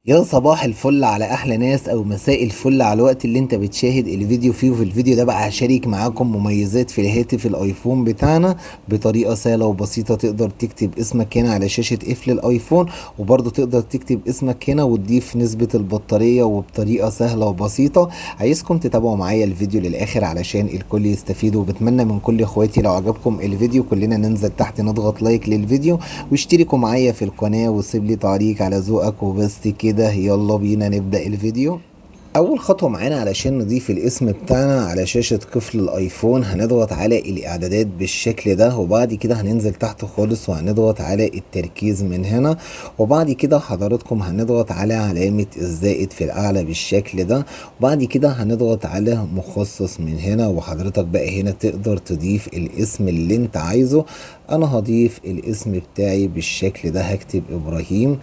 يا صباح الفل على احلى ناس او مساء الفل على الوقت اللي انت بتشاهد الفيديو فيه. وفي الفيديو ده بقى هشارك معاكم مميزات في الهاتف الايفون بتاعنا بطريقة سهلة وبسيطة. تقدر تكتب اسمك هنا على شاشة قفل الايفون، وبرضه تقدر تكتب اسمك هنا وتضيف نسبة البطارية وبطريقة سهلة وبسيطة. عايزكم تتابعوا معايا الفيديو للاخر علشان الكل يستفيد، وبتمنى من كل اخواتي لو عجبكم الفيديو كلنا ننزل تحت نضغط لايك للفيديو واشتركوا معايا في القناة وسيب لي تعليق على ذوقك. وبس كده يلا بينا نبدأ الفيديو. اول خطوة معانا علشان نضيف الاسم بتاعنا على شاشة قفل الايفون هنضغط على الاعدادات بالشكل ده، وبعد كده هننزل تحت خالص وهنضغط على التركيز من هنا، وبعد كده حضراتكم هنضغط على علامة الزائد في الاعلى بالشكل ده، وبعد كده هنضغط على مخصص من هنا، وحضرتك بقى هنا تقدر تضيف الاسم اللي انت عايزه. انا هضيف الاسم بتاعي بالشكل ده، هكتب ابراهيم،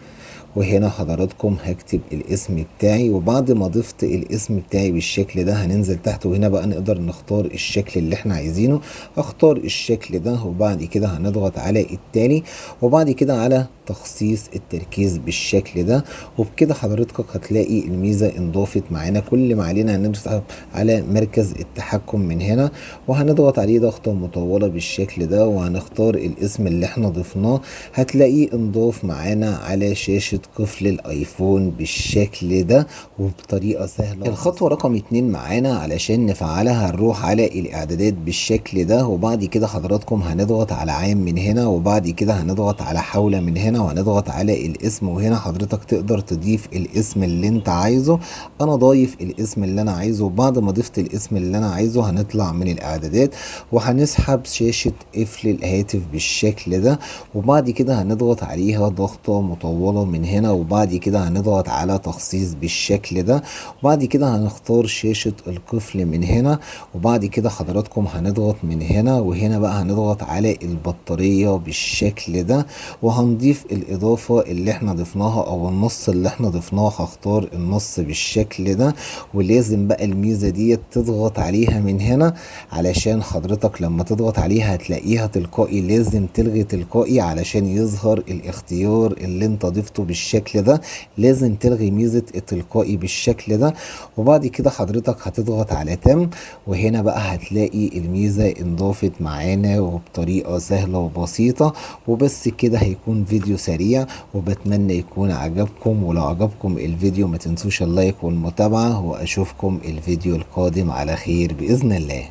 وهنا حضراتكم هكتب الاسم بتاعي. وبعد ما ضفت الاسم بتاعي بالشكل ده هننزل تحت، وهنا بقى نقدر نختار الشكل اللي احنا عايزينه. اختار الشكل ده، وبعد كده هنضغط على التالي، وبعد كده على تخصيص التركيز بالشكل ده. وبكده حضرتك هتلاقي الميزة انضافت معانا. كل ما علينا هنضغط على مركز التحكم من هنا، وهنضغط عليه ضغطة مطولة بالشكل ده، وهنختار الاسم اللي احنا ضفناه. هتلاقيه انضاف معانا على شاشة قفل الايفون بالشكل ده وبطريقة سهلة. الخطوة رقم 2 معانا علشان نفعلها هنروح على الاعدادات بالشكل ده، وبعد كده حضراتكم هنضغط على عام من هنا، وبعد كده هنضغط على حولة من هنا، وهنضغط على الاسم. وهنا حضرتك تقدر تضيف الاسم اللي انت عايزه. انا ضايف الاسم اللي انا عايزه. بعد ما ضفت الاسم اللي انا عايزه هنطلع من الاعدادات وهنسحب شاشة قفل الهاتف بالشكل ده، وبعد كده هنضغط عليها ضغطة مطولة من هنا، وبعد كده هنضغط على تخصيص بالشكل ده، وبعد كده هنختار شاشة القفل من هنا، وبعد كده حضراتكم هنضغط من هنا، وهنا بقى هنضغط على البطارية بالشكل ده، وهنضيف الإضافة اللي احنا ضفناها أو النص اللي احنا ضفناه. هختار النص بالشكل ده، ولازم بقى الميزة دي تضغط عليها من هنا علشان حضرتك لما تضغط عليها هتلاقيها تلقائي. لازم تلغي تلقائي علشان يظهر الاختيار اللي انت ضفته بالشكل ده. لازم تلغي ميزة التلقائي بالشكل ده، وبعد كده حضرتك هتضغط على تم، وهنا بقى هتلاقي الميزة انضافت معانا وبطريقة سهلة وبسيطة. وبس كده هيكون فيديو سريع، وبتمنى يكون عجبكم. ولو عجبكم الفيديو ما تنسوش اللايك والمتابعة، واشوفكم الفيديو القادم على خير بإذن الله.